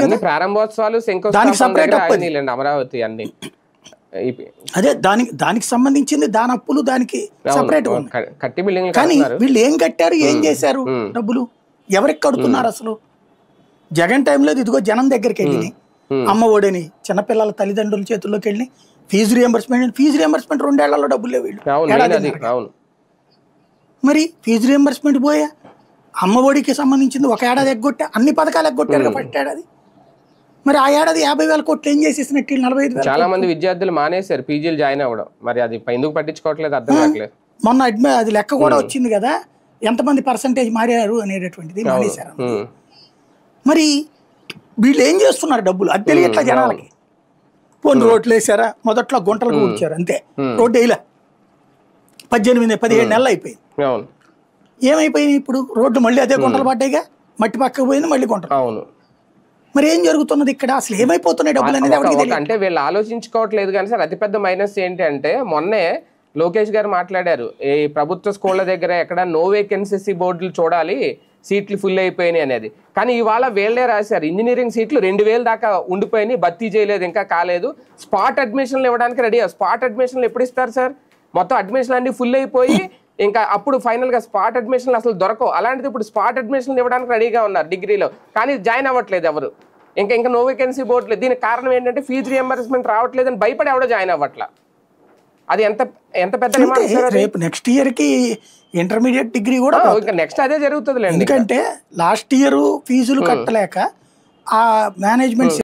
కదా, ప్రారంభోత్సవాలు దానికి సపరేట్ అప్పు అది. అమరావతి అన్ని అదే దానికి సంబంధించింది, దాని అప్పులు దానికి సపరేట్ ఉన్నాయి. కట్టి బిల్డింగ్. కానీ వీళ్ళు ఏం కట్టారు, ఏం చేశారు, డబ్బులు ఎవరికి కడుతున్నారు అసలు? జగన్ టైంలో ఇదిగో జనం దగ్గరికి వెళ్ళినాయి, అమ్మ ఒడని చిన్నపిల్లల తల్లిదండ్రుల చేతుల్లోకి వెళ్ళి ఫీజు రియంబర్స్మెంట్ 2 ఏళ్లలో డబ్బులు లేవు వీళ్ళు. మరి ఫీజు రియంబర్స్మెంట్ పోయా, అమ్మ ఒడికి సంబంధించింది ఒక ఏడాది ఎగ్గొట్టా, అన్ని పథకాలు ఎగ్గొట్టారు ఫస్ట్ ఏడాది. మరి ఆ ఏడాది 50,000 కోట్లు ఏం చేసేసినట్టు 45,000. చాలా మంది విద్యార్థులు మానేశారు పీజీలు జాయిన్ అవ్వడం. మరి అది ఎందుకు పట్టించుకోవట్లేదు అర్థం కావట్లేదు. మొన్న అది లెక్క కూడా వచ్చింది కదా, ఎంతమంది పర్సంటేజ్ మారారు అనేటటువంటిది మానేశారు. మరి వీళ్ళు ఏం చేస్తున్నారు డబ్బులు అది తెలియట్లా జనాలకి. పోనీ రోడ్లు వేసారా, మొదట్లో గుంటలు కూర్చారు అంతే, రోడ్డు వేయలే. 18-17 నెలలు అయిపోయింది. ఏమైపోయినాయి ఇప్పుడు? రోడ్లు మళ్ళీ అదే గుంటలు పడ్డాయిగా, మట్టి పక్కకు పోయింది, మళ్ళీ గుంటలు. అవును. మరి ఏం జరుగుతున్నది ఇక్కడ? అసలు ఏమైపోతున్నాయి డబ్బులు అనేది ఎవరికి తెలియదు. అంటే వీళ్ళు ఆలోచించుకోవట్లేదు. కానీ సార్ అతిపెద్ద మైనస్ ఏంటి అంటే, మొన్నే లోకేష్ గారు మాట్లాడారు, ఈ ప్రభుత్వ స్కూళ్ళ దగ్గర ఎక్కడ నో వేకెన్సీ బోర్డులు చూడాలి, సీట్లు ఫుల్ అయిపోయినాయి అనేది. కానీ ఇవాళ వీళ్ళే రాశారు, ఇంజనీరింగ్ సీట్లు 2,000 దాకా ఉండిపోయినాయి, భర్తీ చేయలేదు, ఇంకా కాలేదు. స్పాట్ అడ్మిషన్లు ఇవ్వడానికి రెడీ. స్పాట్ అడ్మిషన్లు ఎప్పుడు ఇస్తారు సార్? మొత్తం అడ్మిషన్లు అన్ని ఫుల్ అయిపోయి ఇంకా అప్పుడు ఫైనల్ గా స్పాట్ అడ్మిషన్లు అసలు దొరకవు. అలాంటిది ఇప్పుడు స్పాట్ అడ్మిషన్లు ఇవ్వడానికి రెడీగా ఉన్నారు డిగ్రీలో, కానీ జాయిన్ అవ్వట్లేదు ఎవరు. ఇంకా నో వేకెన్సీ బోర్డులు. దీనికి కారణం ఏంటంటే ఫీజు రియంబర్స్మెంట్ రావట్లేదని భయపడి ఎవడో జాయిన్ అవ్వట్లా. అది ఎంత పెద్ద రేపు నెక్స్ట్ ఇయర్ కి ఇంటర్మీడియట్ డిగ్రీ కూడా నెక్స్ట్ అదే జరుగుతుంది. ఎందుకంటే లాస్ట్ ఇయర్ ఫీజులు కట్టలేక ఆ మేనేజ్మెంట్